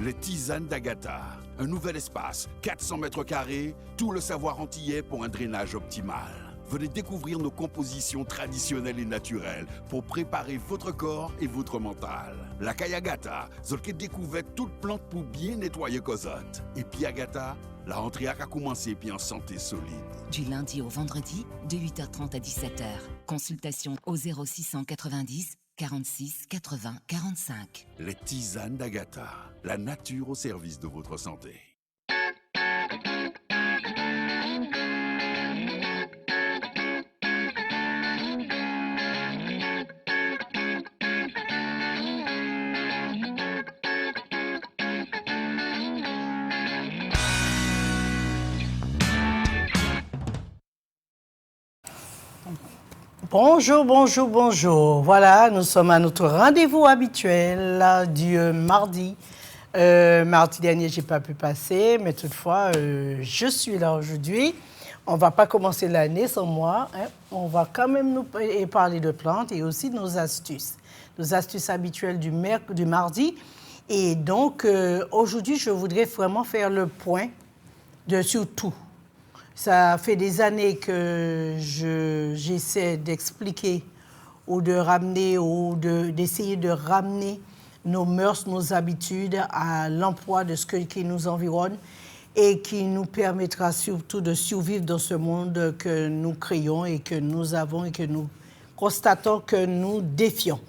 Les tisanes d'Agatha. Un nouvel espace, 400 mètres carrés, tout le savoir antillais pour un drainage optimal. Venez découvrir nos compositions traditionnelles et naturelles pour préparer votre corps et votre mental. La Kayagata, zolke découvert toute plante pour bien nettoyer Cosette. Et puis Agatha, la rentrée a commencé puis en santé solide. Du lundi au vendredi, de 8h30 à 17h. Consultation au 0690 46 80 45. Les tisanes d'Agatha, la nature au service de votre santé. Bonjour, bonjour, bonjour. Voilà, nous sommes à notre rendez-vous habituel là, du mardi. Mardi dernier, je n'ai pas pu passer, mais toutefois, je suis là aujourd'hui. On ne va pas commencer l'année sans moi. Hein. On va quand même nous parler de plantes et aussi de nos astuces. Nos astuces habituelles du mardi. Et donc, aujourd'hui, je voudrais vraiment faire le point sur tout. Ça fait des années que j'essaie d'expliquer ou de ramener ou d'essayer de ramener nos mœurs, nos habitudes à l'emploi de ce qui nous environne et qui nous permettra surtout de survivre dans ce monde que nous créons et que nous avons et que nous constatons que nous défions.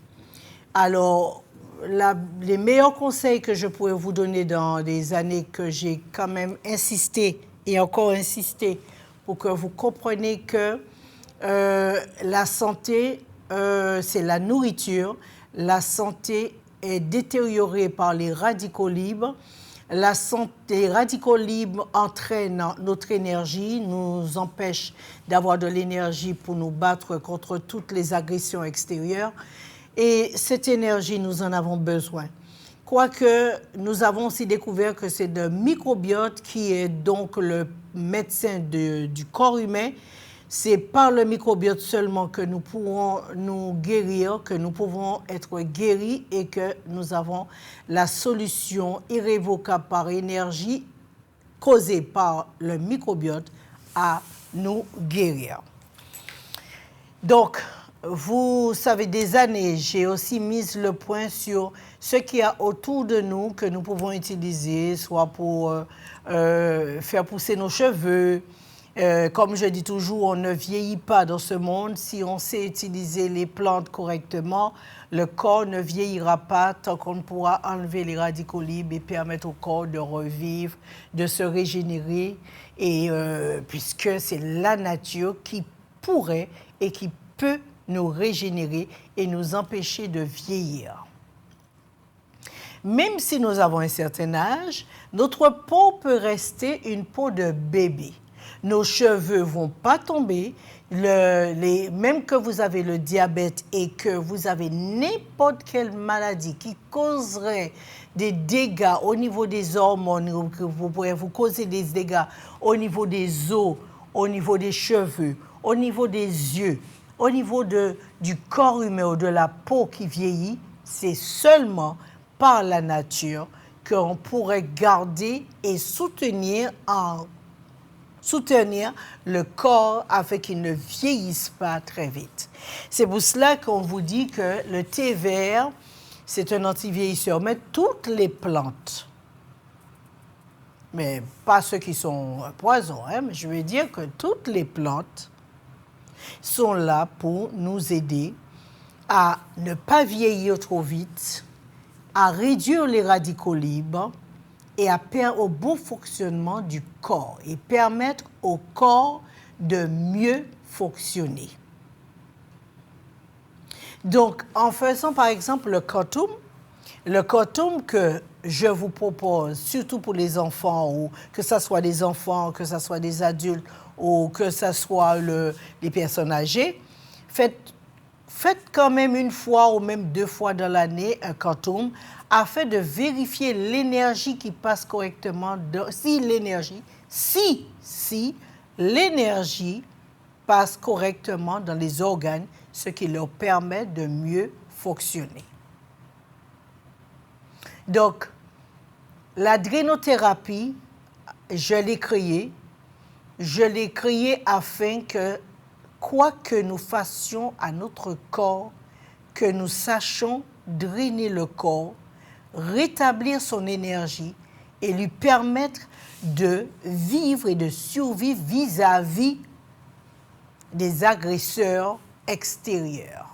Alors, les meilleurs conseils que je pourrais vous donner dans des années que j'ai quand même insisté et encore insisté pour que vous compreniez que la santé, c'est la nourriture. La santé est détériorée par les radicaux libres. Les radicaux libres entraînent notre énergie, nous empêchent d'avoir de l'énergie pour nous battre contre toutes les agressions extérieures. Et cette énergie, nous en avons besoin. Quoique, nous avons aussi découvert que c'est le microbiote qui est donc le médecin du corps humain. C'est par le microbiote seulement que nous pourrons nous guérir, que nous pouvons être guéris et que nous avons la solution irrévocable par énergie causée par le microbiote à nous guérir. Donc, vous savez, des années, j'ai aussi mis le point sur ce qu'il y a autour de nous que nous pouvons utiliser, soit pour faire pousser nos cheveux. Comme je dis toujours, on ne vieillit pas dans ce monde. Si on sait utiliser les plantes correctement, le corps ne vieillira pas tant qu'on pourra enlever les radicaux libres et permettre au corps de revivre, de se régénérer. Et puisque c'est la nature qui pourrait et qui peut nous régénérer et nous empêcher de vieillir. Même si nous avons un certain âge, notre peau peut rester une peau de bébé. Nos cheveux ne vont pas tomber, même que vous avez le diabète et que vous avez n'importe quelle maladie qui causerait des dégâts au niveau des hormones, que vous pourrez vous causer des dégâts au niveau des os, au niveau des cheveux, au niveau des yeux, au niveau du corps humain ou de la peau qui vieillit, c'est seulement par la nature qu'on pourrait garder et soutenir le corps afin qu'il ne vieillisse pas très vite. C'est pour cela qu'on vous dit que le thé vert, c'est un anti-vieillisseur, mais toutes les plantes, mais pas ceux qui sont poison, hein, mais je veux dire que toutes les plantes sont là pour nous aider à ne pas vieillir trop vite, à réduire les radicaux libres et au bon fonctionnement du corps et permettre au corps de mieux fonctionner. Donc, en faisant par exemple le cotum que je vous propose, surtout pour les enfants, ou que ce soit des enfants, que ce soit des adultes, ou que ce soit les personnes âgées, faites quand même une fois ou même 2 fois dans l'année un cotum afin de vérifier l'énergie qui passe correctement, si l'énergie passe correctement dans les organes, ce qui leur permet de mieux fonctionner. Donc, la drénothérapie, je l'ai créée afin que, quoi que nous fassions à notre corps, que nous sachions drainer le corps, rétablir son énergie et lui permettre de vivre et de survivre vis-à-vis des agresseurs extérieurs.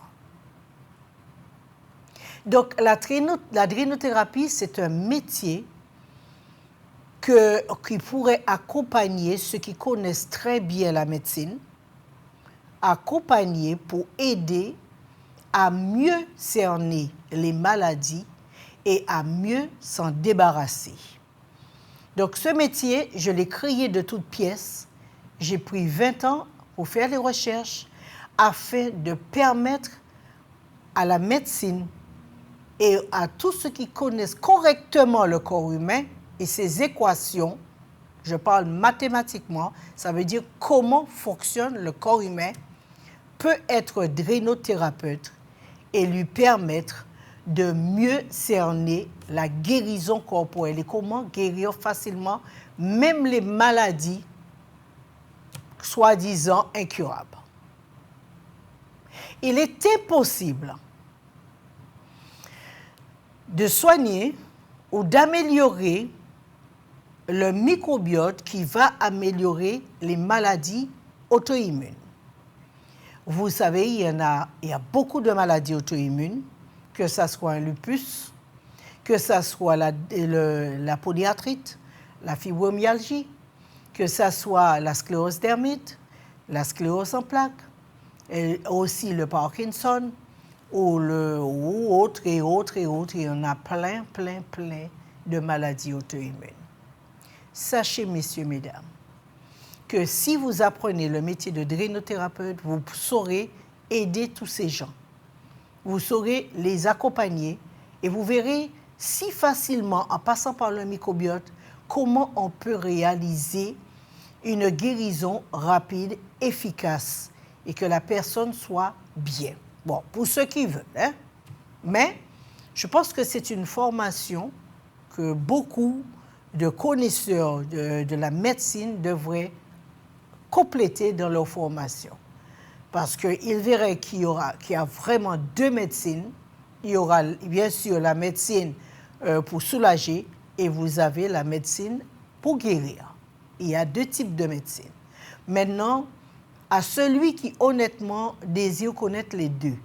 Donc, la drénothérapie, c'est un métier qui pourrait accompagner ceux qui connaissent très bien la médecine, accompagner pour aider à mieux cerner les maladies et à mieux s'en débarrasser. Donc, ce métier, je l'ai créé de toutes pièces. J'ai pris 20 ans pour faire les recherches afin de permettre à la médecine et à tous ceux qui connaissent correctement le corps humain et ses équations, je parle mathématiquement, ça veut dire comment fonctionne le corps humain, peut être drénothérapeute et lui permettre de mieux cerner la guérison corporelle et comment guérir facilement même les maladies soi-disant incurables. Il est impossible de soigner ou d'améliorer le microbiote qui va améliorer les maladies auto-immunes. Vous savez, il y a beaucoup de maladies auto-immunes, que ce soit un lupus, que ce soit la polyarthrite, la fibromyalgie, que ce soit la sclérose dermite, la sclérose en plaques, et aussi le Parkinson, ou autres. Il y en a plein de maladies auto-immunes. Sachez, messieurs, mesdames, que si vous apprenez le métier de drénothérapeute, vous saurez aider tous ces gens. Vous saurez les accompagner et vous verrez si facilement, en passant par le microbiote, comment on peut réaliser une guérison rapide, efficace et que la personne soit bien. Bon, pour ceux qui veulent, hein? Mais je pense que c'est une formation que beaucoup de connaisseurs de la médecine devraient compléter dans leur formation. Parce qu'ils verraient qu'il y a vraiment deux médecines. Il y aura bien sûr la médecine pour soulager et vous avez la médecine pour guérir. Il y a deux types de médecine. Maintenant, à celui qui honnêtement désire connaître les deux.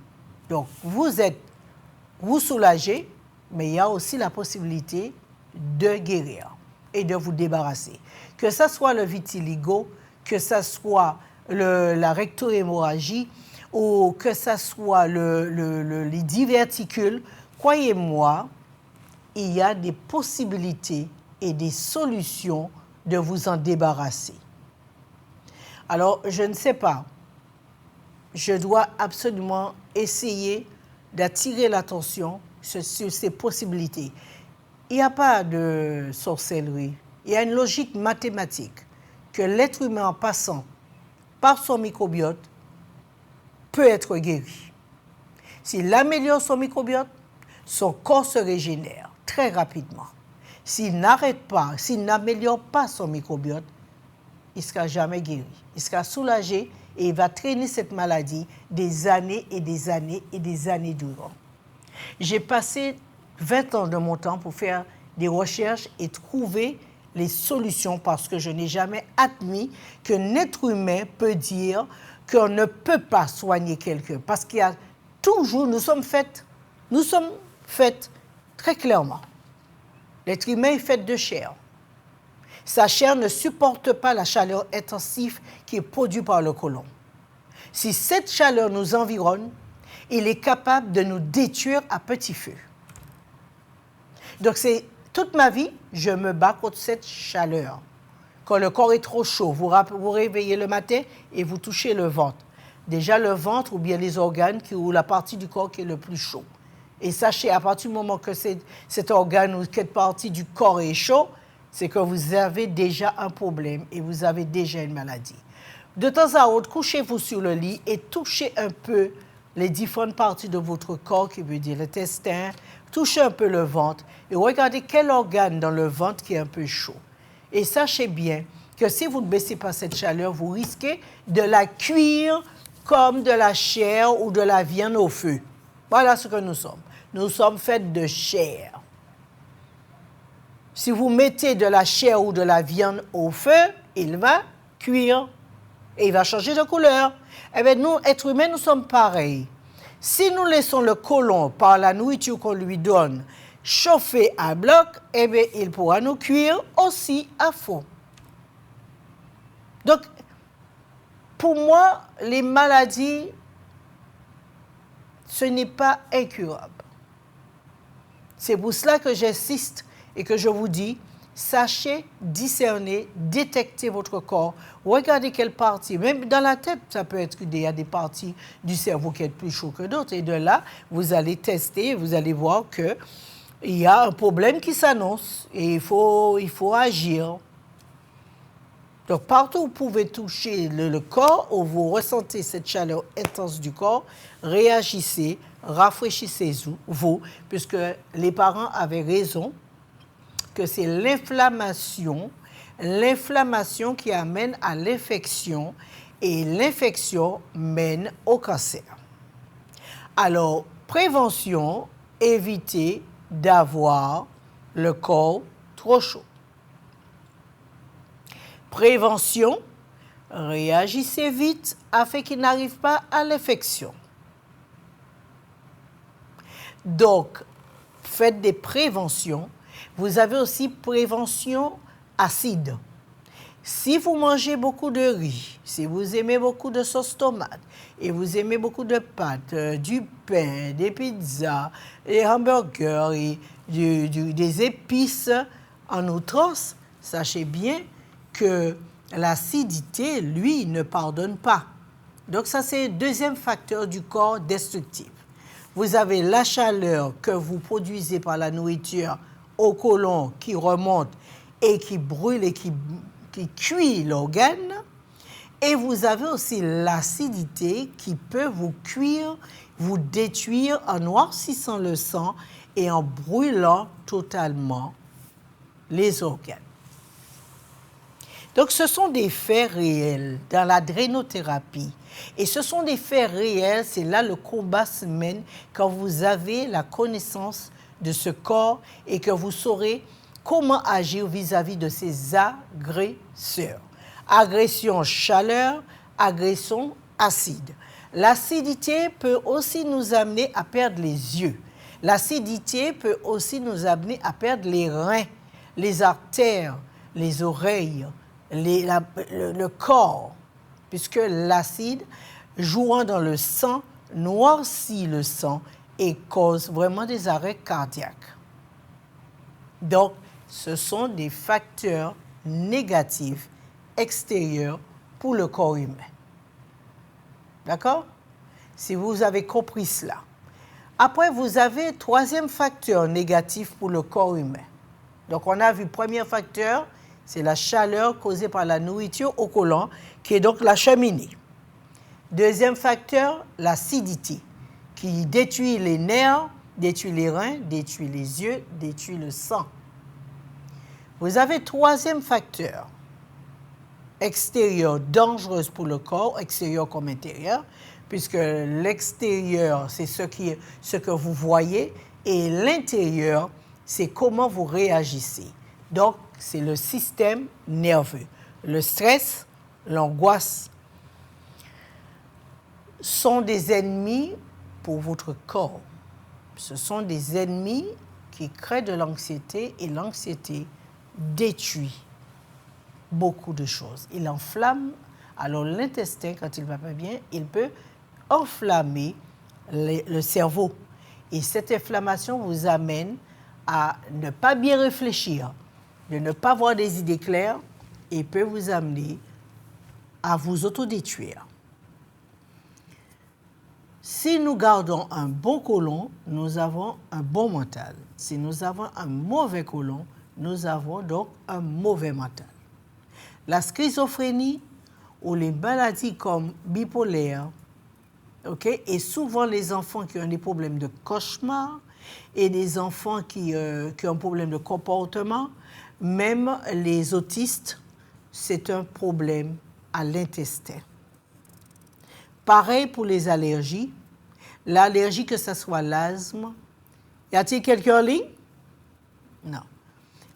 Donc, vous soulagez, mais il y a aussi la possibilité de guérir et de vous débarrasser. Que ce soit le vitiligo, que ce soit la rectohémorragie ou que ce soit les diverticules, croyez-moi, il y a des possibilités et des solutions de vous en débarrasser. Alors, je ne sais pas, je dois absolument essayer d'attirer l'attention sur ces possibilités. Il n'y a pas de sorcellerie, il y a une logique mathématique que l'être humain, en passant par son microbiote, peut être guéri. S'il améliore son microbiote, son corps se régénère très rapidement. S'il n'améliore pas son microbiote, il ne sera jamais guéri. Il sera soulagé et il va traîner cette maladie des années et des années et des années durant. J'ai passé 20 ans de mon temps pour faire des recherches et trouver les solutions parce que je n'ai jamais admis qu'un être humain peut dire qu'on ne peut pas soigner quelqu'un. Parce qu'il y a toujours, nous sommes faits très clairement. L'être humain est fait de chair. Sa chair ne supporte pas la chaleur intensive qui est produite par le côlon. Si cette chaleur nous environne, il est capable de nous détruire à petit feu. Donc, toute ma vie, je me bats contre cette chaleur. Quand le corps est trop chaud, vous réveillez le matin et vous touchez le ventre. Déjà, le ventre ou bien les organes ou la partie du corps qui est le plus chaud. Et sachez, à partir du moment que cet organe ou cette partie du corps est chaud, c'est que vous avez déjà un problème et vous avez déjà une maladie. De temps à autre, couchez-vous sur le lit et touchez un peu les différentes parties de votre corps, qui veut dire l'intestin, touchez un peu le ventre et regardez quel organe dans le ventre qui est un peu chaud. Et sachez bien que si vous ne baissez pas cette chaleur, vous risquez de la cuire comme de la chair ou de la viande au feu. Voilà ce que nous sommes. Nous sommes faits de chair. Si vous mettez de la chair ou de la viande au feu, il va cuire et il va changer de couleur. Eh bien, nous, êtres humains, nous sommes pareils. Si nous laissons le côlon, par la nourriture qu'on lui donne, chauffer à bloc, eh bien, il pourra nous cuire aussi à fond. Donc, pour moi, les maladies, ce n'est pas incurable. C'est pour cela que j'insiste et que je vous dis, sachez discerner, détecter votre corps, regardez quelle partie, même dans la tête, ça peut être qu'il y a des parties du cerveau qui sont plus chaudes que d'autres. Et de là, vous allez tester, vous allez voir qu'il y a un problème qui s'annonce et il faut agir. Donc, partout où vous pouvez toucher le corps, où vous ressentez cette chaleur intense du corps, réagissez, rafraîchissez-vous, puisque les parents avaient raison, que c'est l'inflammation qui amène à l'infection et l'infection mène au cancer. Alors, prévention, évitez d'avoir le corps trop chaud. Prévention, réagissez vite afin qu'il n'arrive pas à l'infection. Donc, faites des préventions. Vous avez aussi prévention acide. Si vous mangez beaucoup de riz, si vous aimez beaucoup de sauce tomate, et vous aimez beaucoup de pâtes, du pain, des pizzas, des hamburgers, et des épices en outrance, sachez bien que l'acidité, lui, ne pardonne pas. Donc ça, c'est le deuxième facteur du corps destructif. Vous avez la chaleur que vous produisez par la nourriture au côlon qui remonte et qui brûle et qui cuit l'organe. Et vous avez aussi l'acidité qui peut vous cuire, vous détruire en noircissant le sang et en brûlant totalement les organes. Donc, ce sont des faits réels dans la drénothérapie. Et ce sont des faits réels, c'est là le combat se mène quand vous avez la connaissance de ce corps et que vous saurez comment agir vis-à-vis de ces agresseurs. Agression chaleur, agression acide. L'acidité peut aussi nous amener à perdre les yeux. L'acidité peut aussi nous amener à perdre les reins, les artères, les oreilles, le corps, puisque l'acide, jouant dans le sang, noircit le sang et cause vraiment des arrêts cardiaques. Donc, ce sont des facteurs négatifs extérieurs pour le corps humain. D'accord? Si vous avez compris cela. Après, vous avez troisième facteur négatif pour le corps humain. Donc, on a vu premier facteur, c'est la chaleur causée par la nourriture au côlon, qui est donc la cheminée. Deuxième facteur, l'acidité, qui détruit les nerfs, détruit les reins, détruit les yeux, détruit le sang. Vous avez troisième facteur, extérieur, dangereuse pour le corps, extérieur comme intérieur, puisque l'extérieur, c'est ce que vous voyez, et l'intérieur, c'est comment vous réagissez. Donc, c'est le système nerveux. Le stress, l'angoisse sont des ennemis pour votre corps. Ce sont des ennemis qui créent de l'anxiété et l'anxiété détruit beaucoup de choses. Il enflamme, alors l'intestin, quand il ne va pas bien, il peut enflammer le cerveau. Et cette inflammation vous amène à ne pas bien réfléchir, de ne pas avoir des idées claires et peut vous amener à vous autodétruire. Si nous gardons un bon côlon, nous avons un bon mental. Si nous avons un mauvais côlon, nous avons donc un mauvais mental. La schizophrénie ou les maladies comme bipolaire, OK? Et souvent, les enfants qui ont des problèmes de cauchemar et des enfants qui ont un problème de comportement, même les autistes, c'est un problème à l'intestin. Pareil pour les allergies. L'allergie, que ce soit l'asthme. Y a-t-il quelqu'un en ligne? Non.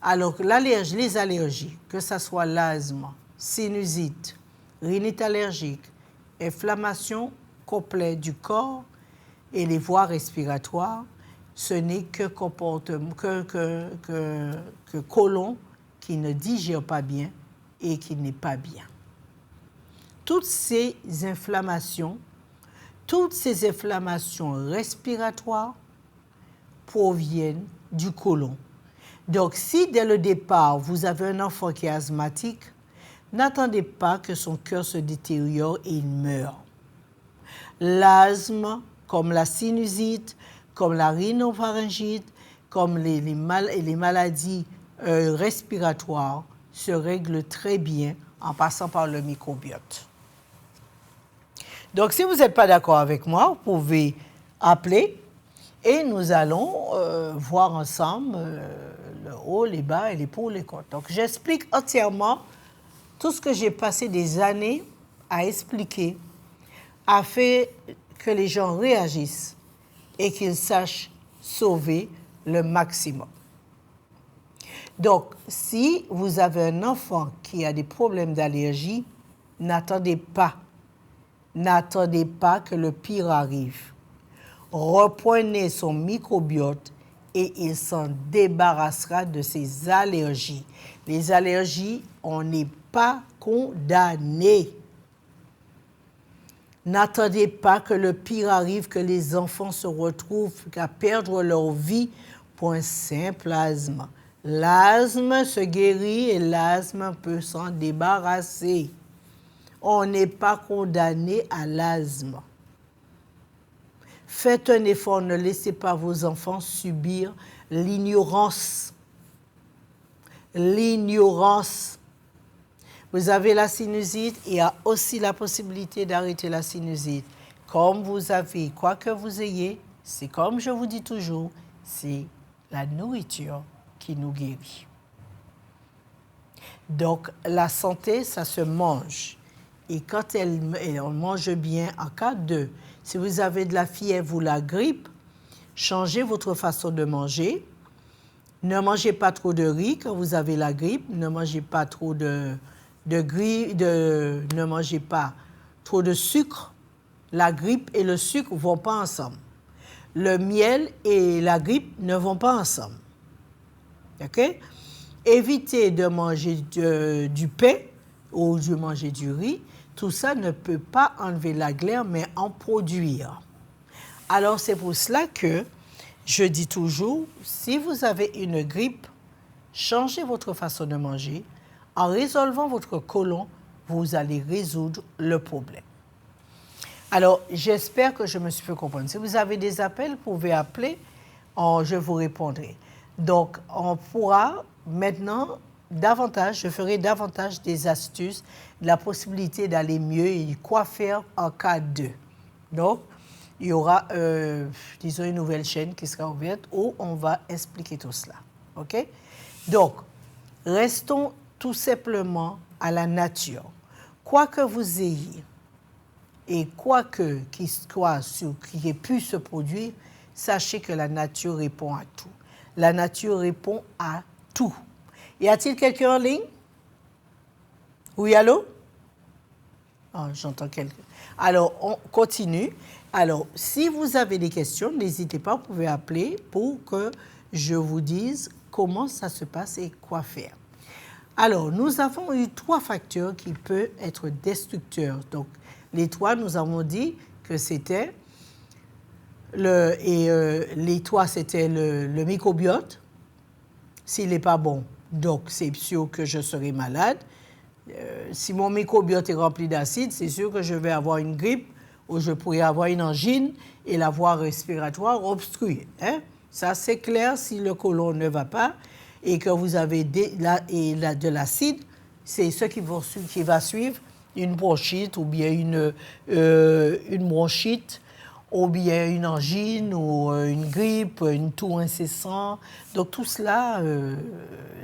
Alors, les allergies, que ce soit l'asthme, sinusite, rhinite allergique, inflammation complète du corps et les voies respiratoires, ce n'est que côlon qui ne digère pas bien et qui n'est pas bien. Toutes ces inflammations respiratoires proviennent du côlon. Donc, si dès le départ, vous avez un enfant qui est asthmatique, n'attendez pas que son cœur se détériore et il meure. L'asthme, comme la sinusite, comme la rhinopharyngite, comme les maladies respiratoires, se règlent très bien en passant par le microbiote. Donc, si vous n'êtes pas d'accord avec moi, vous pouvez appeler et nous allons voir ensemble le haut, les bas et les pour, les contre. Donc, j'explique entièrement tout ce que j'ai passé des années à expliquer afin que les gens réagissent et qu'ils sachent sauver le maximum. Donc, si vous avez un enfant qui a des problèmes d'allergie, n'attendez pas que le pire arrive. Reprenez son microbiote et il s'en débarrassera de ses allergies. Les allergies, on n'est pas condamné. N'attendez pas que le pire arrive, que les enfants se retrouvent à perdre leur vie pour un simple asthme. L'asthme se guérit et l'asthme peut s'en débarrasser. On n'est pas condamné à l'asthme. Faites un effort, ne laissez pas vos enfants subir l'ignorance. L'ignorance. Vous avez la sinusite, il y a aussi la possibilité d'arrêter la sinusite. Comme vous avez, quoi que vous ayez, c'est comme je vous dis toujours, c'est la nourriture qui nous guérit. Donc, la santé, ça se mange. Et quand on mange bien, en cas de, si vous avez de la fièvre ou la grippe, changez votre façon de manger. Ne mangez pas trop de riz quand vous avez la grippe. Ne mangez pas trop ne mangez pas trop de sucre. La grippe et le sucre ne vont pas ensemble. Le miel et la grippe ne vont pas ensemble. OK? Évitez de manger du pain ou de manger du riz. Tout ça ne peut pas enlever la glaire, mais en produire. Alors, c'est pour cela que je dis toujours, si vous avez une grippe, changez votre façon de manger. En résolvant votre côlon, vous allez résoudre le problème. Alors, j'espère que je me suis fait comprendre. Si vous avez des appels, vous pouvez appeler, je vous répondrai. Donc, on pourra maintenant je ferai davantage des astuces, de la possibilité d'aller mieux et quoi faire en cas de. Donc, il y aura, disons, une nouvelle chaîne qui sera ouverte où on va expliquer tout cela. OK? Donc, restons tout simplement à la nature. Quoi que vous ayez et quoi qui ait pu se produire, sachez que la nature répond à tout. La nature répond à tout. Y a-t-il quelqu'un en ligne? Oui, allô? Oh, j'entends quelqu'un. Alors, on continue. Alors, si vous avez des questions, n'hésitez pas, vous pouvez appeler pour que je vous dise comment ça se passe et quoi faire. Alors, nous avons eu 3 facteurs qui peuvent être destructeurs. Donc, les 3, nous avons dit que c'était les 3, c'était le microbiote. S'il n'est pas bon, donc c'est sûr que je serai malade. Si mon microbiote est rempli d'acide, c'est sûr que je vais avoir une grippe ou je pourrais avoir une angine et la voie respiratoire obstruée. Hein? Ça, c'est clair si le côlon ne va pas et que vous avez de l'acide, c'est ce qui va suivre une bronchite ou bien une bronchite ou bien une angine, ou une grippe, une toux incessante. Donc tout cela,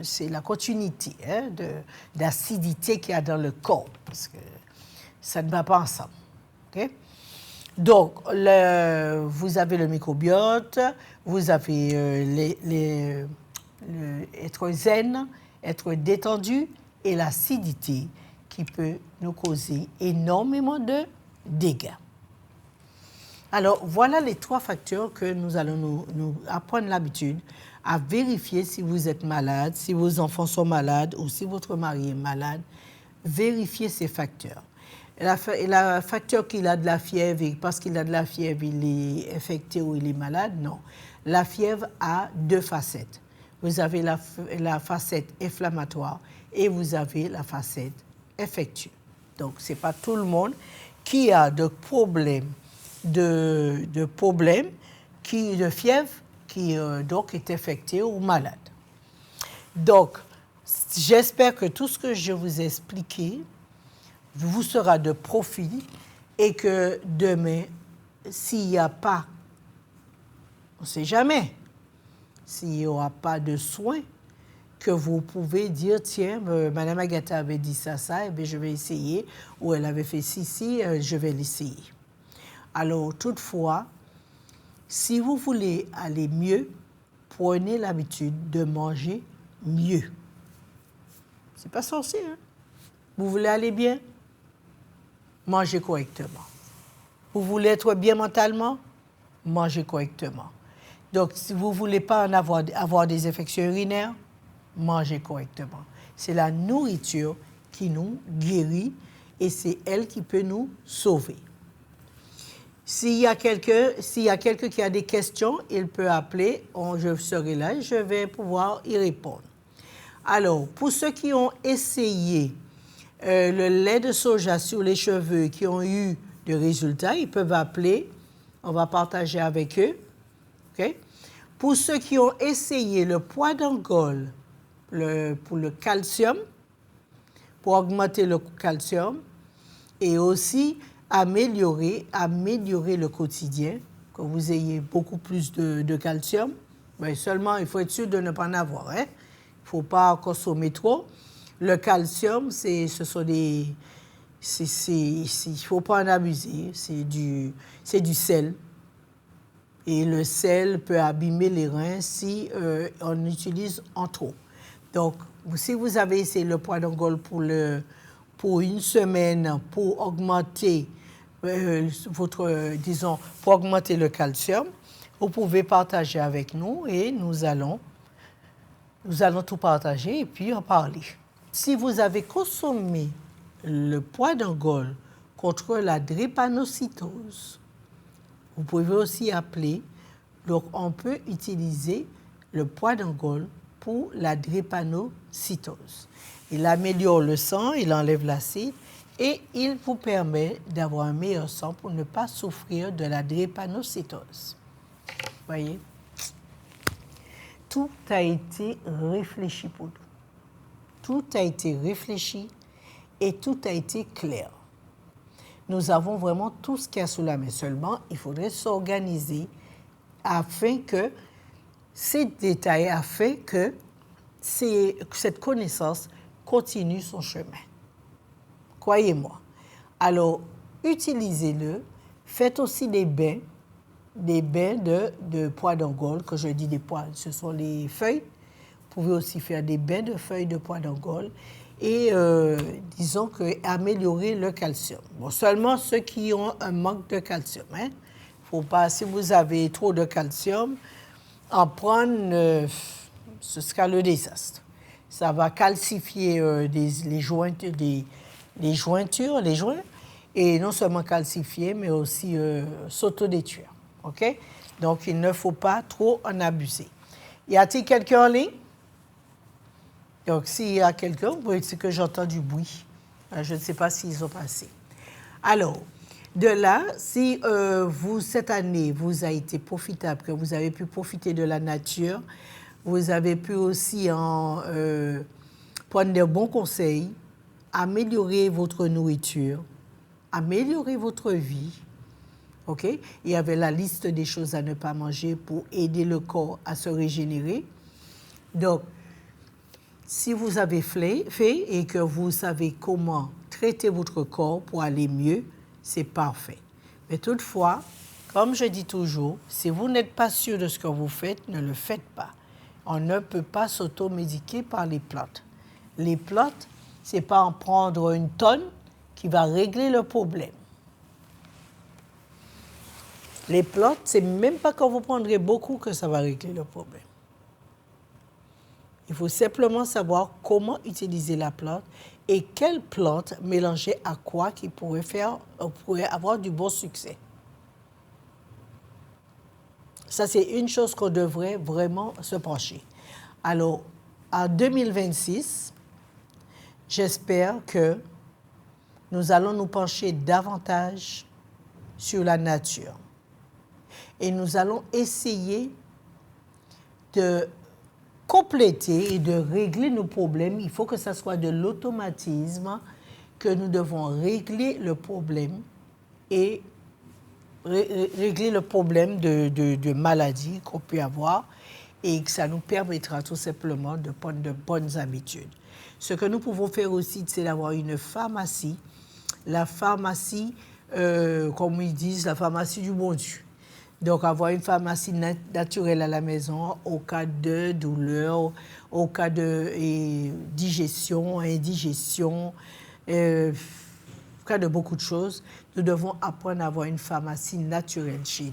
c'est la continuité d'acidité qu'il y a dans le corps, parce que ça ne va pas ensemble. Okay? Donc, vous avez le microbiote, vous avez être zen, être détendu, et l'acidité qui peut nous causer énormément de dégâts. Alors, voilà les 3 facteurs que nous allons nous apprendre l'habitude à vérifier si vous êtes malade, si vos enfants sont malades ou si votre mari est malade. Vérifiez ces facteurs. Le facteur qu'il a de la fièvre, et parce qu'il a de la fièvre, il est infecté ou il est malade, non. La fièvre a 2 facettes. Vous avez la facette inflammatoire et vous avez la facette infectieuse. Donc, ce n'est pas tout le monde qui a de problèmes de fièvre qui donc est infecté ou malade. Donc, j'espère que tout ce que je vous ai expliqué vous sera de profit et que demain, s'il n'y a pas, on ne sait jamais, s'il n'y aura pas de soins, que vous pouvez dire, tiens, Mme Agatha avait dit ça, et bien je vais essayer, ou elle avait fait ci, je vais l'essayer. Alors, toutefois, si vous voulez aller mieux, prenez l'habitude de manger mieux. C'est pas sorcier, hein? Vous voulez aller bien? Mangez correctement. Vous voulez être bien mentalement? Mangez correctement. Donc, si vous ne voulez pas avoir des infections urinaires, mangez correctement. C'est la nourriture qui nous guérit et c'est elle qui peut nous sauver. S'il y a quelqu'un qui a des questions, il peut appeler, je serai là et je vais pouvoir y répondre. Alors, pour ceux qui ont essayé le lait de soja sur les cheveux, qui ont eu des résultats, ils peuvent appeler, on va partager avec eux. Okay? Pour ceux qui ont essayé le poids d'Angole pour le calcium, pour augmenter le calcium, et aussi améliorer le quotidien, que vous ayez beaucoup plus de calcium. Mais seulement, il faut être sûr de ne pas en avoir. Hein? Il ne faut pas consommer trop. Le calcium, il ne faut pas en abuser. C'est du sel. Et le sel peut abîmer les reins si on utilise en trop. Donc, si vous avez essayé le poids d'Angole pour une semaine pour augmenter pour augmenter le calcium, vous pouvez partager avec nous et nous allons tout partager et puis en parler. Si vous avez consommé le poids d'Angole contre la drépanocytose, vous pouvez aussi appeler. Donc, on peut utiliser le poids d'Angole pour la drépanocytose. Il améliore le sang, il enlève l'acide et il vous permet d'avoir un meilleur sang pour ne pas souffrir de la drépanocytose. Voyez? Tout a été réfléchi pour nous. Tout a été réfléchi et tout a été clair. Nous avons vraiment tout ce qu'il y a sous la main. Seulement, il faudrait s'organiser afin que ces détails, afin que cette connaissance continue son chemin. Croyez-moi. Alors, utilisez-le. Faites aussi des bains de poids d'Angole. Que je dis des poids, ce sont les feuilles. Vous pouvez aussi faire des bains de feuilles de poids d'Angole et, disons, améliorer le calcium. Bon, seulement ceux qui ont un manque de calcium. Hein? Faut pas, si vous avez trop de calcium, en prendre, ce sera le désastre. Ça va calcifier les joints, et non seulement calcifier, mais aussi s'autodétruire. OK? Donc, il ne faut pas trop en abuser. Y a-t-il quelqu'un en ligne? Donc, s'il y a quelqu'un, vous pouvez dire que j'entends du bruit. Je ne sais pas s'ils ont passé. Alors, de là, si cette année vous a été profitable, que vous avez pu profiter de la nature, vous avez pu aussi prendre de bons conseils, améliorer votre nourriture, améliorer votre vie, OK? Il y avait la liste des choses à ne pas manger pour aider le corps à se régénérer. Donc, si vous avez fait et que vous savez comment traiter votre corps pour aller mieux, c'est parfait. Mais toutefois, comme je dis toujours, si vous n'êtes pas sûr de ce que vous faites, ne le faites pas. On ne peut pas s'automédiquer par les plantes. Les plantes, ce n'est pas en prendre une tonne qui va régler le problème. Les plantes, ce n'est même pas quand vous prendrez beaucoup que ça va régler le problème. Il faut simplement savoir comment utiliser la plante et quelle plante mélanger à quoi qui pourrait avoir du bon succès. Ça, c'est une chose qu'on devrait vraiment se pencher. Alors, en 2026, j'espère que nous allons nous pencher davantage sur la nature. Et nous allons essayer de compléter et de régler nos problèmes. Il faut que ce soit de l'automatisme, que nous devons régler le problème et régler le problème de maladie qu'on peut avoir et que ça nous permettra tout simplement de prendre de bonnes habitudes. Ce que nous pouvons faire aussi, c'est d'avoir une pharmacie. La pharmacie, comme ils disent, la pharmacie du bon Dieu. Donc, avoir une pharmacie naturelle à la maison au cas de douleur, au cas de digestion, indigestion, au cas de beaucoup de choses, nous devons apprendre à avoir une pharmacie naturelle chez nous.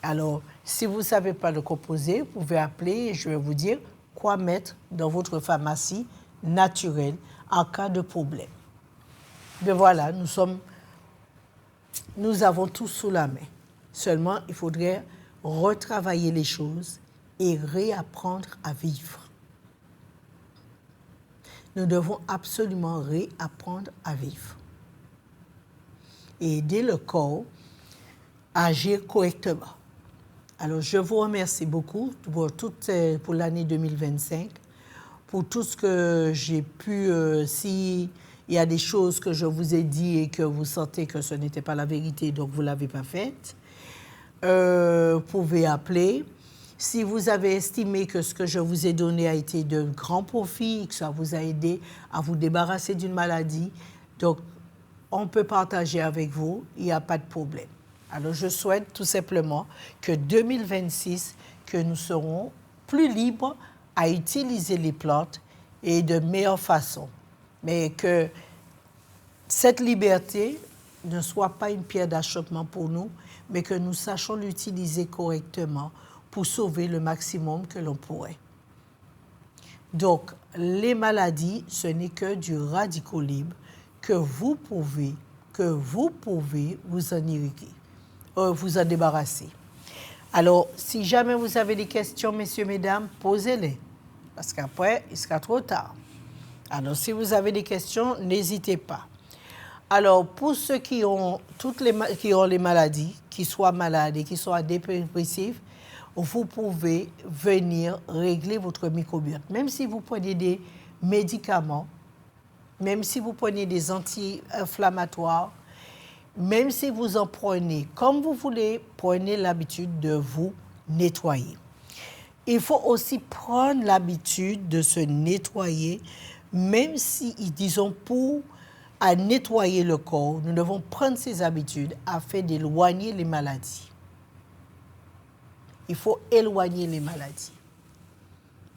Alors, si vous ne savez pas le composer, vous pouvez appeler et je vais vous dire quoi mettre dans votre pharmacie naturelle en cas de problème. Mais voilà, nous avons tout sous la main. Seulement, il faudrait retravailler les choses et réapprendre à vivre. Nous devons absolument réapprendre à vivre. Et aider le corps à agir correctement. Alors, je vous remercie beaucoup pour l'année 2025, pour tout ce que j'ai pu, s'il y a des choses que je vous ai dit et que vous sentez que ce n'était pas la vérité, donc vous ne l'avez pas faite, vous pouvez appeler. Si vous avez estimé que ce que je vous ai donné a été de grand profit, que ça vous a aidé à vous débarrasser d'une maladie, donc on peut partager avec vous, il n'y a pas de problème. Alors je souhaite tout simplement que 2026, que nous serons plus libres à utiliser les plantes et de meilleure façon. Mais que cette liberté ne soit pas une pierre d'achoppement pour nous, mais que nous sachions l'utiliser correctement pour sauver le maximum que l'on pourrait. Donc, les maladies, ce n'est que du radicaux libre que vous pouvez vous en irriguer, vous en débarrasser. Alors, si jamais vous avez des questions, messieurs, mesdames, posez-les, parce qu'après, il sera trop tard. Alors, si vous avez des questions, n'hésitez pas. Alors, pour ceux qui ont les maladies, qui soient malades et qui soient dépressifs, vous pouvez venir régler votre microbiote. Même si vous prenez des médicaments, même si vous prenez des anti-inflammatoires, même si vous en prenez comme vous voulez, prenez l'habitude de vous nettoyer. Il faut aussi prendre l'habitude de se nettoyer, même si, disons, à nettoyer le corps, nous devons prendre ces habitudes afin d'éloigner les maladies. Il faut éloigner les maladies.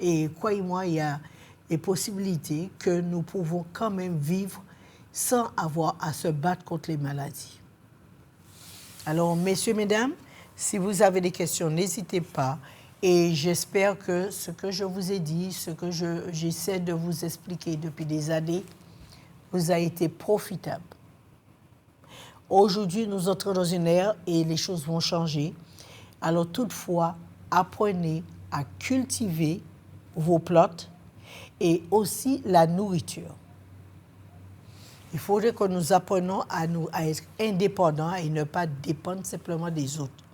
Et croyez-moi, il y a des possibilités que nous pouvons quand même vivre sans avoir à se battre contre les maladies. Alors, messieurs, mesdames, si vous avez des questions, n'hésitez pas. Et j'espère que ce que je vous ai dit, ce que j'essaie de vous expliquer depuis des années, vous a été profitable. Aujourd'hui, nous entrons dans une ère et les choses vont changer. Alors, toutefois, apprenez à cultiver vos plantes et aussi la nourriture. Il faudrait que nous apprenions à être indépendants et ne pas dépendre simplement des autres.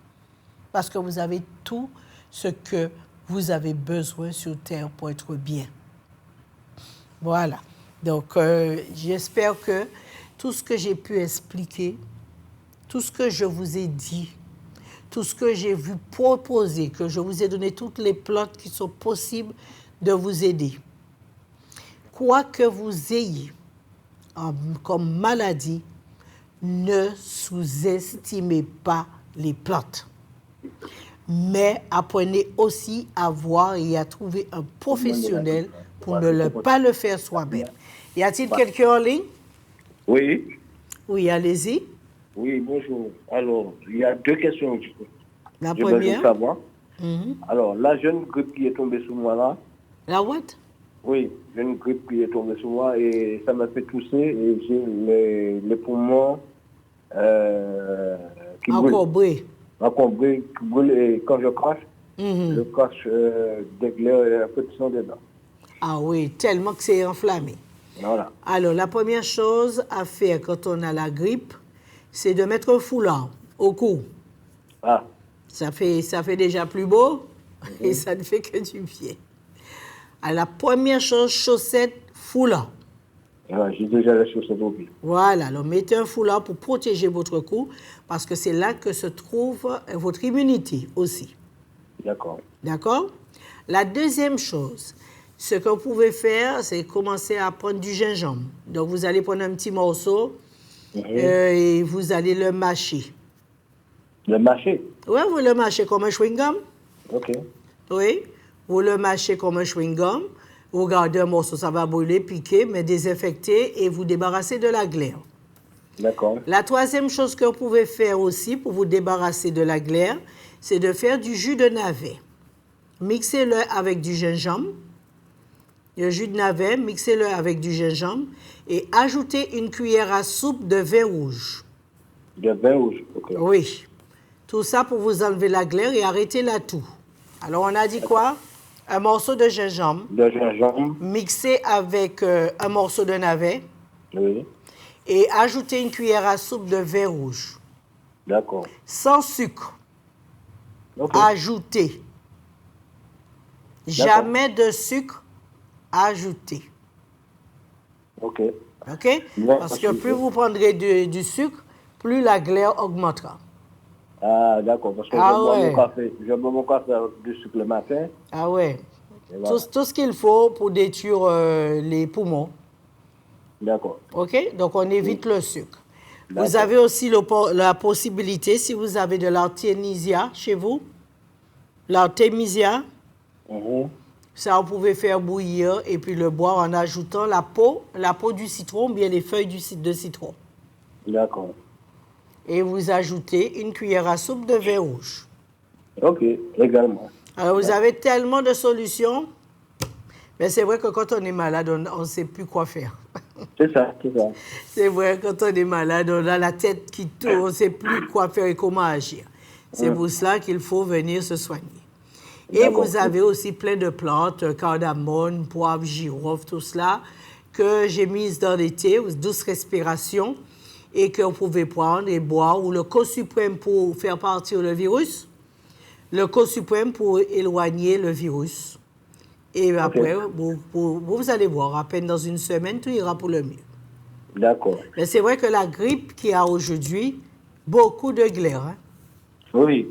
Parce que vous avez tout ce que vous avez besoin sur Terre pour être bien. Voilà. Donc, j'espère que tout ce que j'ai pu expliquer, tout ce que je vous ai dit, tout ce que j'ai vu proposer, que je vous ai donné toutes les plantes qui sont possibles de vous aider. Quoi que vous ayez comme maladie, ne sous-estimez pas les plantes. Mais apprenez aussi à voir et à trouver un professionnel pour pas le faire soi-même. Y a-t-il quelqu'un en ligne? Oui. Oui, allez-y. Oui, bonjour. Alors, il y a 2 questions. La Je veux première. savoir. Alors, la jeune grippe qui est tombée sur moi là. La what? Oui, j'ai une grippe qui est tombée sur moi et ça m'a fait tousser et j'ai les poumons qui brûlent. Encore brûlent, qui brûlent et quand je crache, je crache des glaires et un peu de sang dedans. Ah oui, tellement que c'est enflammé. Voilà. Alors, la première chose à faire quand on a la grippe, c'est de mettre un foulard au cou. Ah. Ça fait déjà plus beau et ça ne fait que du bien. Alors, la première chose, chaussettes, foulard. J'ai déjà les chaussettes au pied. Voilà, alors mettez un foulard pour protéger votre cou parce que c'est là que se trouve votre immunité aussi. D'accord. D'accord? La deuxième chose, ce que vous pouvez faire, c'est commencer à prendre du gingembre. Donc, vous allez prendre un petit morceau et vous allez le mâcher. Le mâcher? Oui, vous le mâchez comme un chewing-gum. OK. Oui, vous le mâchez comme un chewing-gum. Vous gardez un morceau, ça va brûler, piquer, mais désinfecter et vous débarrasser de la glaire. D'accord. La troisième chose que vous pouvez faire aussi pour vous débarrasser de la glaire, c'est de faire du jus de navet. Mixez-le avec du gingembre. Le jus de navet, mixez-le avec du gingembre et ajoutez une cuillère à soupe de vin rouge. De vin rouge, OK. Oui. Tout ça pour vous enlever la glaire et arrêter la toux. Alors, on a dit quoi? Un morceau de gingembre. De gingembre. Mixé avec un morceau de navet. Oui. Et ajoutez une cuillère à soupe de vin rouge. D'accord. Sans sucre. OK. Ajoutez. Jamais de sucre ajouté. OK. OK? Parce que plus vous prendrez du sucre, plus la glaire augmentera. Ah, d'accord. Parce que je bois mon café avec du sucre le matin. Ah ouais. Voilà. Tout ce qu'il faut pour détruire les poumons. D'accord. OK? Donc, on évite le sucre. Vous avez aussi la possibilité, si vous avez de l'artémisia chez vous, l'artémisia, ça, vous pouvez faire bouillir et puis le boire en ajoutant la peau du citron, bien les feuilles de citron. D'accord. Et vous ajoutez une cuillère à soupe de vin rouge. OK, également. Alors, vous avez tellement de solutions, mais c'est vrai que quand on est malade, on ne sait plus quoi faire. C'est ça, c'est ça. C'est vrai, quand on est malade, on a la tête qui tourne, on ne sait plus quoi faire et comment agir. C'est pour cela qu'il faut venir se soigner. Et vous avez aussi plein de plantes, cardamome, poivre, girofle, tout cela, que j'ai mises dans les thés, douce respiration, et que vous pouvez prendre et boire, ou le co-suprême pour faire partir le virus, le co-suprême pour éloigner le virus. Et après, vous allez voir, à peine dans une semaine, tout ira pour le mieux. D'accord. Mais c'est vrai que la grippe qu'il y a aujourd'hui, beaucoup de glaire. Hein? Oui.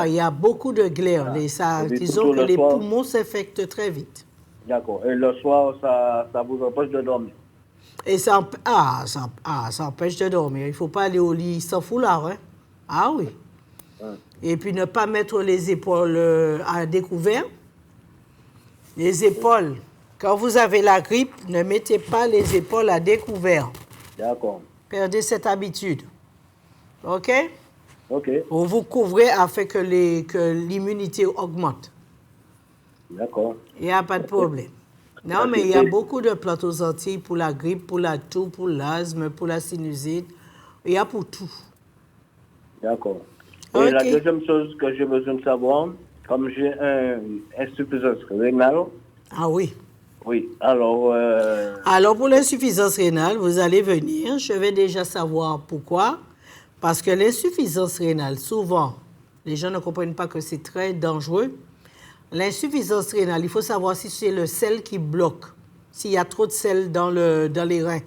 Il y a beaucoup de glaire. Disons que les poumons s'infectent très vite. D'accord. Et le soir, ça vous empêche de dormir? Et ça empêche de dormir. Il ne faut pas aller au lit sans foulard. Hein? Ah oui. Et puis ne pas mettre les épaules à découvert. Les épaules, quand vous avez la grippe, ne mettez pas les épaules à découvert. D'accord. Perdez cette habitude. OK? OK. Vous vous couvrez afin que l'immunité augmente. D'accord. Il n'y a pas de problème. Non, mais il y a beaucoup de plantes aux Antilles pour la grippe, pour la toux, pour l'asthme, pour la sinusite. Il y a pour tout. D'accord. Et la deuxième chose que j'ai besoin de savoir, comme j'ai une insuffisance rénale. Ah oui. Oui, alors... Alors, pour l'insuffisance rénale, vous allez venir. Je vais déjà savoir pourquoi. Parce que l'insuffisance rénale, souvent, les gens ne comprennent pas que c'est très dangereux. L'insuffisance rénale, il faut savoir si c'est le sel qui bloque, s'il y a trop de sel dans les reins.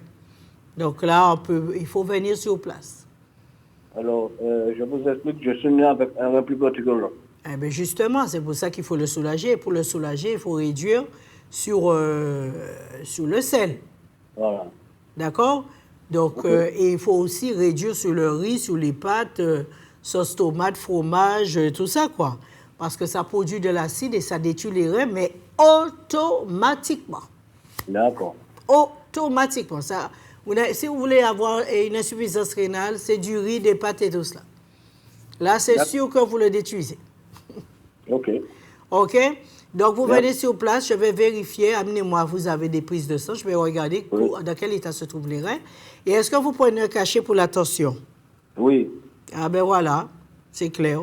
Donc là, il faut venir sur place. Alors, je vous explique, je suis né avec un rein plus petit que l'autre. Eh bien, justement, c'est pour ça qu'il faut le soulager. Pour le soulager, il faut réduire sur le sel. Voilà. D'accord? Donc, et il faut aussi réduire sur le riz, sur les pâtes, sauce tomate, fromage, tout ça, quoi. Parce que ça produit de l'acide et ça détruit les reins, mais automatiquement. D'accord. Automatiquement. Ça, si vous voulez avoir une insuffisance rénale, c'est du riz, des pâtes et tout cela. Là, c'est sûr que vous le détruisez. OK. OK? Donc, vous venez sur place, je vais vérifier, amenez-moi, vous avez des prises de sang, je vais regarder dans quel état se trouvent les reins. Et est-ce que vous prenez un cachet pour la tension? Oui. Ah ben voilà, c'est clair.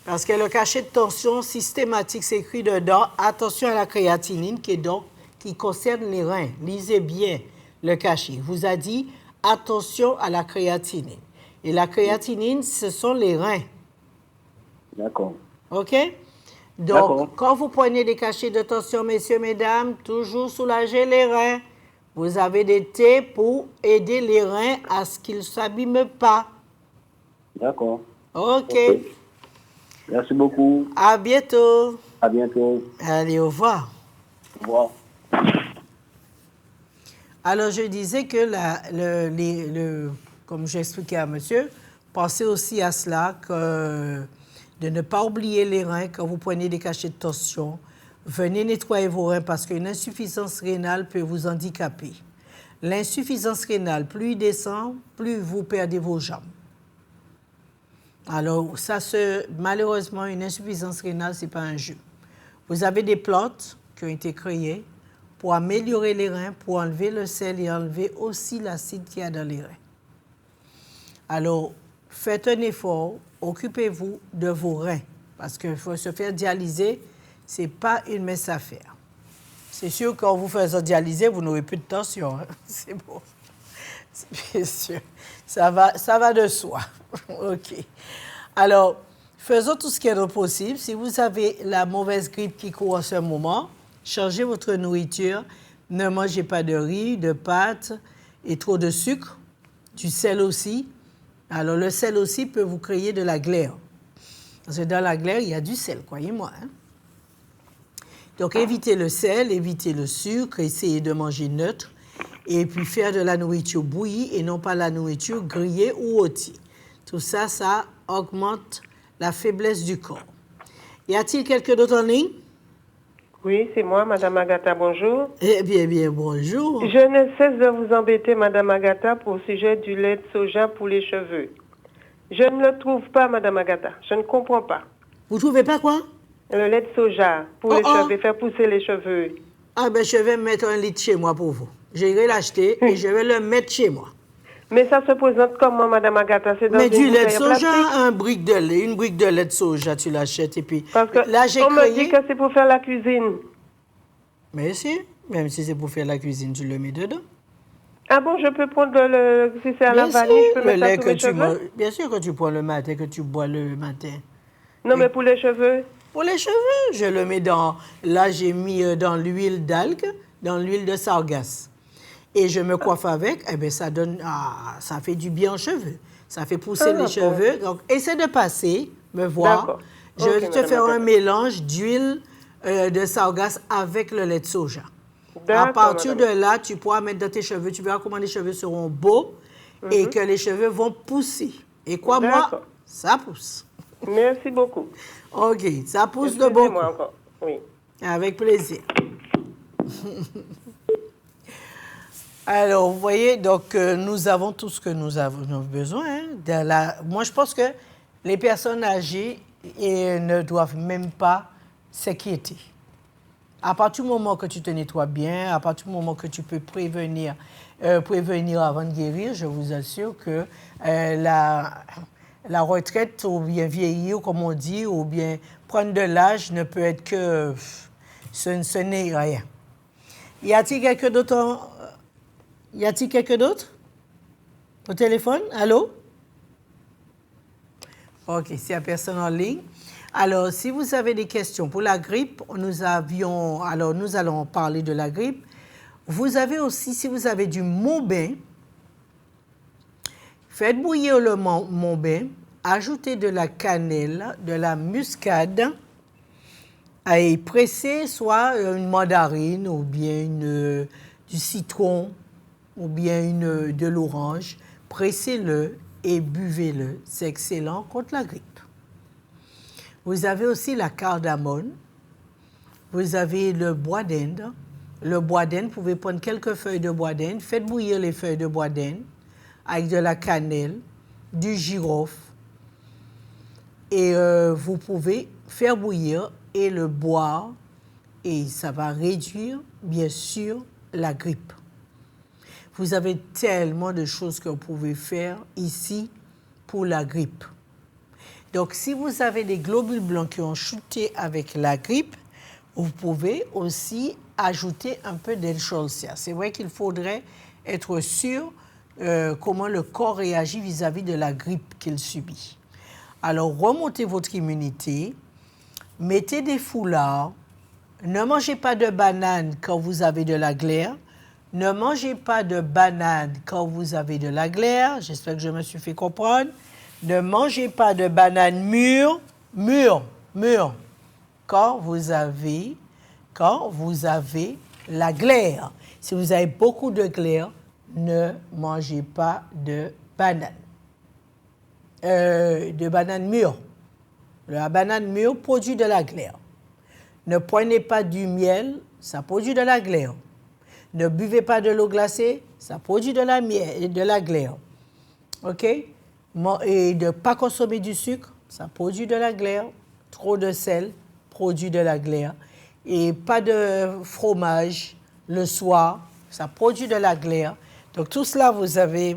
Parce que le cachet de tension systématique, c'est écrit dedans, attention à la créatinine, qui concerne les reins. Lisez bien le cachet. Il vous a dit, attention à la créatinine. Et la créatinine, ce sont les reins. D'accord. OK? Donc, quand vous prenez des cachets de tension, messieurs, mesdames, toujours soulager les reins. Vous avez des thés pour aider les reins à ce qu'ils ne s'abîment pas. D'accord. OK. Merci beaucoup. À bientôt. À bientôt. Allez, au revoir. Au revoir. Alors, je disais que comme j'ai expliqué à monsieur, pensez aussi à cela, de ne pas oublier les reins quand vous prenez des cachets de tension. Venez nettoyer vos reins parce qu'une insuffisance rénale peut vous handicaper. L'insuffisance rénale, plus il descend, plus vous perdez vos jambes. Alors, malheureusement, une insuffisance rénale, ce n'est pas un jeu. Vous avez des plantes qui ont été créées pour améliorer les reins, pour enlever le sel et enlever aussi l'acide qu'il y a dans les reins. Alors, faites un effort, occupez-vous de vos reins, parce qu'il faut se faire dialyser, ce n'est pas une mince affaire. C'est sûr, quand vous faites dialyser, vous n'aurez plus de tension. Hein? C'est bon. C'est bien sûr. Ça va de soi. OK. Alors, faisons tout ce qui est possible. Si vous avez la mauvaise grippe qui court en ce moment, changez votre nourriture. Ne mangez pas de riz, de pâtes et trop de sucre, du sel aussi. Alors, le sel aussi peut vous créer de la glaire. Parce que dans la glaire, il y a du sel, croyez-moi. Hein? Donc, évitez le sel, évitez le sucre, essayez de manger neutre. Et puis, faire de la nourriture bouillie et non pas la nourriture grillée ou rôtie. Tout ça, ça augmente la faiblesse du corps. Y a-t-il quelqu'un d'autre en ligne? Oui, c'est moi, Madame Agatha, bonjour. Eh bien, bonjour. Je ne cesse de vous embêter, Madame Agatha, pour le sujet du lait de soja pour les cheveux. Je ne le trouve pas, Madame Agatha. Je ne comprends pas. Vous ne trouvez pas quoi? Le lait de soja pour les cheveux, faire pousser les cheveux. Ah ben, je vais mettre 1 litre chez moi pour vous. J'irai l'acheter et je vais le mettre chez moi. Mais ça se présente comment, Madame Agatha? C'est dans mais du lait de soja, plastique? une brique de lait de soja, tu l'achètes et puis... Parce que là, j'ai on me dit que c'est pour faire la cuisine. Mais si, même si c'est pour faire la cuisine, tu le mets dedans. Ah bon, je peux prendre si c'est à la Bien vanille, sûr, je peux mettre ça sur mes cheveux? Bien sûr que tu prends le matin, que tu bois le matin. Non, mais pour les cheveux? Pour les cheveux, je le mets dans... Là, j'ai mis dans l'huile d'algue, dans l'huile de sargasse. Et je me coiffe avec, eh bien, ça donne... ça fait du bien aux cheveux. Ça fait pousser les cheveux. Donc, essaie de passer, me voir. Je vais te faire un mélange d'huile de sargasse avec le lait de soja. À partir de là, tu pourras mettre dans tes cheveux. Tu verras comment les cheveux seront beaux et que les cheveux vont pousser. Et quoi, moi, ça pousse. Merci beaucoup. OK, ça pousse de beaucoup. Encore. Oui. Avec plaisir. Alors, vous voyez, donc nous avons tout ce que nous avons besoin. Hein, moi, je pense que les personnes âgées ne doivent même pas s'inquiéter. À partir du moment que tu te nettoies bien, à partir du moment que tu peux prévenir avant de guérir, je vous assure que la retraite, ou bien vieillir, comme on dit, ou bien prendre de l'âge ne peut être que... Ce n'est rien. Y a-t-il quelqu'un d'autre au téléphone? Allô? OK, s'il n'y a personne en ligne. Alors, si vous avez des questions pour la grippe, nous allons parler de la grippe. Vous avez aussi, si vous avez du Mont-Bain, Faites bouillir le mon-bain, ajoutez de la cannelle, de la muscade, et pressez soit une mandarine ou bien du citron ou bien de l'orange. Pressez-le et buvez-le. C'est excellent contre la grippe. Vous avez aussi la cardamone. Vous avez le bois d'Inde. Le bois d'Inde, vous pouvez prendre quelques feuilles de bois d'Inde. Faites bouillir les feuilles de bois d'Inde avec de la cannelle, du girofle. Et vous pouvez faire bouillir et le boire. Et ça va réduire, bien sûr, la grippe. Vous avez tellement de choses que vous pouvez faire ici pour la grippe. Donc, si vous avez des globules blancs qui ont chuté avec la grippe, vous pouvez aussi ajouter un peu d'El-Cholcia. C'est vrai qu'il faudrait être sûr comment le corps réagit vis-à-vis de la grippe qu'il subit. Alors, remontez votre immunité, mettez des foulards, ne mangez pas de banane quand vous avez de la glaire, ne mangez pas de banane quand vous avez de la glaire, j'espère que je me suis fait comprendre. Ne mangez pas de bananes mûres, quand vous avez la glaire. Si vous avez beaucoup de glaire, ne mangez pas de bananes. De bananes mûres. La banane mûre produit de la glaire. Ne prenez pas du miel, ça produit de la glaire. Ne buvez pas de l'eau glacée, ça produit de la glaire. OK? Et de ne pas consommer du sucre, ça produit de la glaire. Trop de sel produit de la glaire. Et pas de fromage le soir, ça produit de la glaire. Donc tout cela, vous avez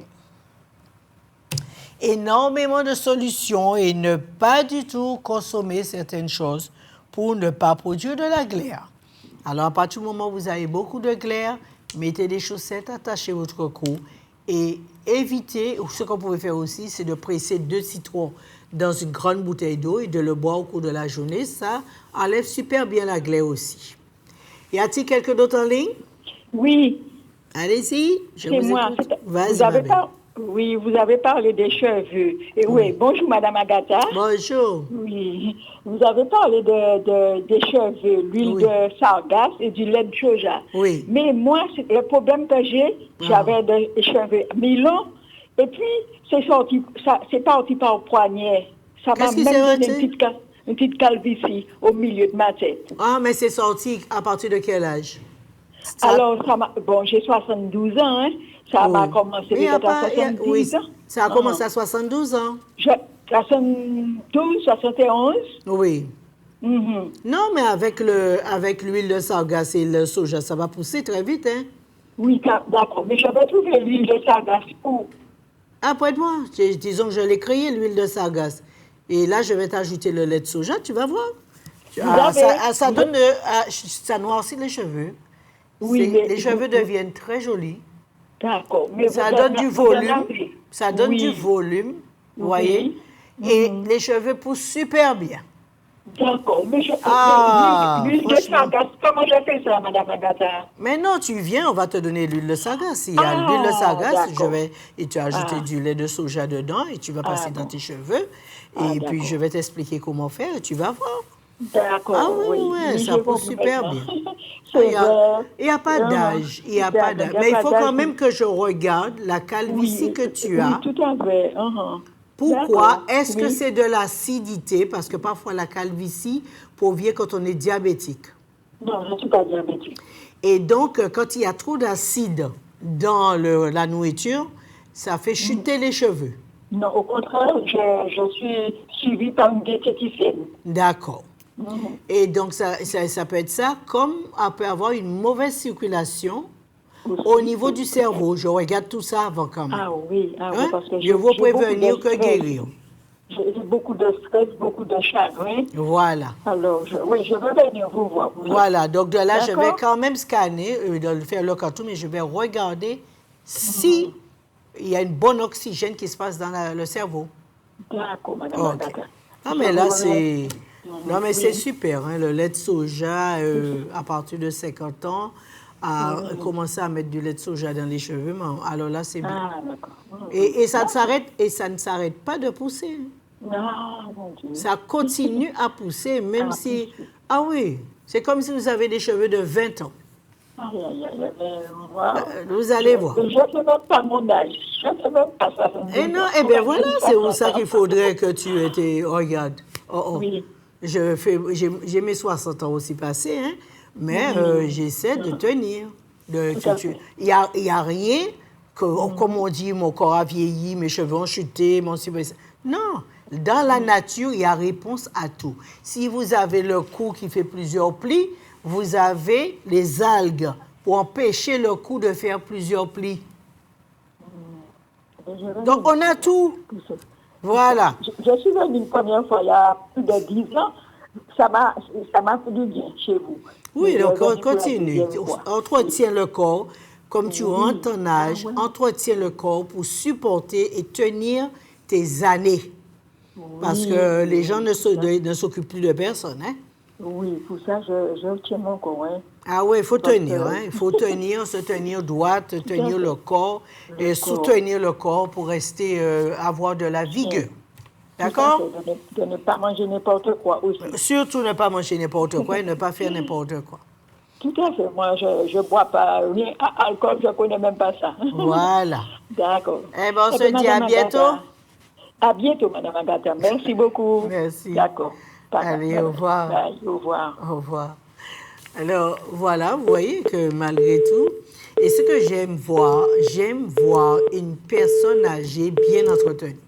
énormément de solutions et ne pas du tout consommer certaines choses pour ne pas produire de la glaire. Alors à partir du moment où vous avez beaucoup de glaire, mettez des chaussettes, attachez votre cou et évitez, ou ce qu'on pouvait faire aussi, c'est de presser 2 citrons dans une grande bouteille d'eau et de le boire au cours de la journée. Ça enlève super bien la glaire aussi. Y a-t-il quelqu'un d'autre en ligne? Oui. Allez-y, je vous moi. écoute. Vas-y, Oui, vous avez parlé des cheveux. Et oui, bonjour Madame Agatha. Bonjour. Oui, vous avez parlé des cheveux, l'huile de sargasse et du lait de soja. Oui. Mais moi, le problème que j'avais des cheveux mi-longs, et puis c'est parti par le poignet. Ça m'a même donné une petite calvitie au milieu de ma tête. Ah, mais c'est sorti à partir de quel âge? Alors, j'ai 72 ans, hein. Ça m'a commencé peut-être à 70 ans. Ça a commencé à 72 ans. 72, 71. Oui. Mm-hmm. Non, mais avec l'huile de sargasse et le soja, ça va pousser très vite, hein? Oui, d'accord. Mais j'avais trouvé l'huile de sargasse où? Après moi, disons que je l'ai créé, l'huile de sargasse. Et là, je vais t'ajouter le lait de soja, tu vas voir. Ça noircit les cheveux. Oui, les cheveux deviennent très jolis. D'accord. Ça donne du volume. Ça donne du volume, vous voyez. Et les cheveux poussent super bien. D'accord. Mais l'huile de sargasse, comment je fais ça, Madame Agatha? Mais non, tu viens, on va te donner l'huile de sargasse. Il y a l'huile de sargasse, et tu as ajouté du lait de soja dedans et tu vas passer dans tes cheveux. Et puis, je vais t'expliquer comment faire et tu vas voir. D'accord. Ah oui, ça pousse super bien. Il n'y a pas d'âge. Mais il faut quand même que je regarde la calvitie que tu as. Oui, tout à fait. Pourquoi? Est-ce que c'est de l'acidité? Parce que parfois la calvitie provient quand on est diabétique. Non, je ne suis pas diabétique. Et donc, quand il y a trop d'acide dans la nourriture, ça fait chuter les cheveux. Non, au contraire, je suis suivie par une diététicienne. D'accord. Et donc, ça peut être ça, comme on peut avoir une mauvaise circulation au niveau du cerveau. Je regarde tout ça avant quand même. Ah oui, parce que je veux prévenir que guérir. J'ai beaucoup de stress, beaucoup de chagrin. Voilà. Alors, je veux venir vous voir. Voilà, donc de là, je vais quand même scanner, faire le carton, mais je vais regarder si il y a une bonne oxygène qui se passe dans le cerveau. D'accord, Madame Agatha. Ah, mais là, c'est... Non, mais c'est super, hein, le lait de soja à partir de 50 ans. à commencer à mettre du lait de soja dans les cheveux. Alors là, c'est bien. Ah, d'accord. Et ça ne s'arrête pas de pousser. Non, mon Dieu. Ça continue à pousser, même si... Ah oui, c'est comme si vous avez des cheveux de 20 ans. Aïe, aïe, aïe, wow. Vous allez voir. Je ne sais même pas mon âge. Je ne sais même pas ça. Eh non, eh bien voilà, c'est pour ça qu'il faudrait que tu étais... Regarde. Oui. J'ai mes 60 ans aussi passés, hein, mais j'essaie de tenir. Il n'y a rien que, comme on dit, mon corps a vieilli, mes cheveux ont chuté, Non, dans la nature, il y a réponse à tout. Si vous avez le cou qui fait plusieurs plis, vous avez les algues pour empêcher le cou de faire plusieurs plis. Donc, on a tout. Voilà. Je suis venue une première fois il y a plus de 10 ans. Ça m'a fait du bien chez vous. Oui, donc on continue. Entretient le corps. Comme tu rentres ton âge, entretiens le corps pour supporter et tenir tes années. Parce que les gens ne s'occupent plus de personne, hein? Oui, pour ça, je tiens mon corps, hein. Ah oui, il faut tenir, hein? Il faut tenir, se tenir droit, tenir le corps et soutenir le corps pour rester, avoir de la vigueur. D'accord? De ne pas manger n'importe quoi aussi. Surtout ne pas manger n'importe quoi et ne pas faire n'importe quoi. Tout à fait. Moi, je ne bois pas rien. Alcool, je ne connais même pas ça. Voilà. D'accord. Eh bien, on se dit à bientôt. À bientôt, Madame Agatha. Merci beaucoup. Merci. D'accord. Allez, au revoir. Bye, au revoir. Au revoir. Alors, voilà, vous voyez que malgré tout, et ce que j'aime voir une personne âgée bien entretenue.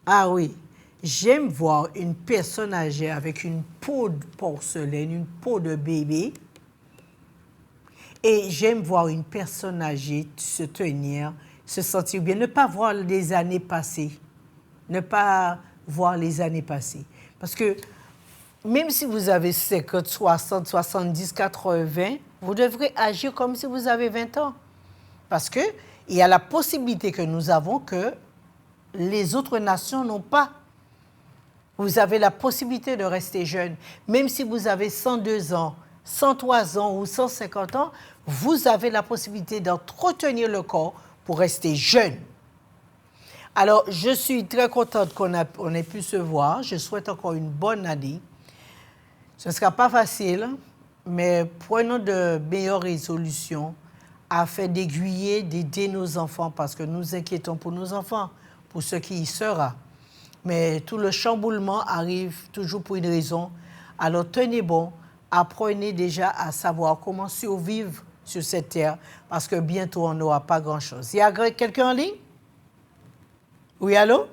Ah oui, j'aime voir une personne âgée avec une peau de porcelaine, une peau de bébé. Et j'aime voir une personne âgée se tenir, se sentir bien, ne pas voir les années passées. Ne pas voir les années passées. Parce que même si vous avez 50, 60, 70, 80, vous devrez agir comme si vous avez 20 ans. Parce qu'il y a la possibilité que nous avons que les autres nations n'ont pas. Vous avez la possibilité de rester jeune. Même si vous avez 102 ans, 103 ans ou 150 ans, vous avez la possibilité d'entretenir le corps pour rester jeune. Alors, je suis très contente qu'on ait pu se voir. Je souhaite encore une bonne année. Ce ne sera pas facile, mais prenons de meilleures résolutions afin d'aiguiller, d'aider nos enfants, parce que nous inquiétons pour nos enfants, pour ce qui y sera. Mais tout le chamboulement arrive toujours pour une raison. Alors tenez bon, apprenez déjà à savoir comment survivre sur cette terre, parce que bientôt on n'aura pas grand-chose. Il y a quelqu'un en ligne? Oui, allô?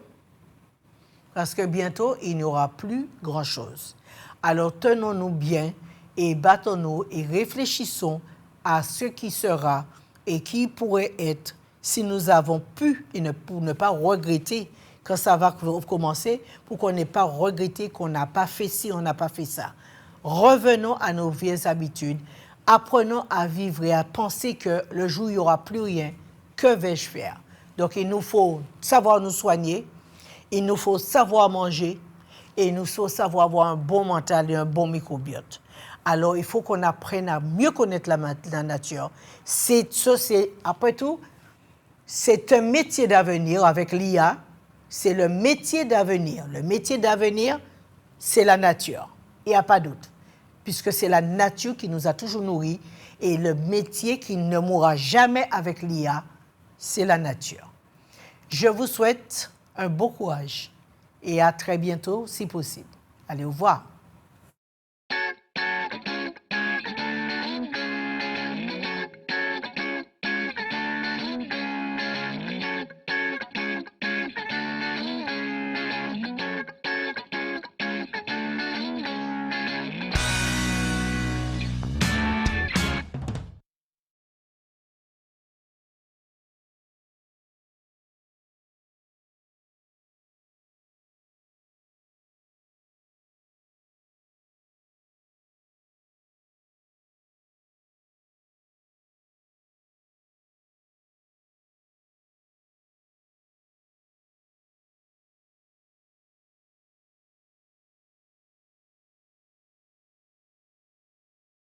Parce que bientôt il n'y aura plus grand-chose. Alors tenons-nous bien et battons-nous et réfléchissons à ce qui sera et qui pourrait être si nous avons pu, et pour ne pas regretter quand ça va commencer, pour qu'on n'ait pas regretté qu'on n'a pas fait ci, on n'a pas fait ça. Revenons à nos vieilles habitudes, apprenons à vivre et à penser que le jour où il n'y aura plus rien, que vais-je faire? Donc il nous faut savoir nous soigner, il nous faut savoir manger, et il nous faut savoir avoir un bon mental et un bon microbiote. Alors il faut qu'on apprenne à mieux connaître la nature. Après tout, c'est un métier d'avenir avec l'IA. C'est le métier d'avenir. Le métier d'avenir, c'est la nature. Il n'y a pas d'autre. Puisque c'est la nature qui nous a toujours nourris. Et le métier qui ne mourra jamais avec l'IA, c'est la nature. Je vous souhaite un bon courage. Et à très bientôt, si possible. Allez, au revoir.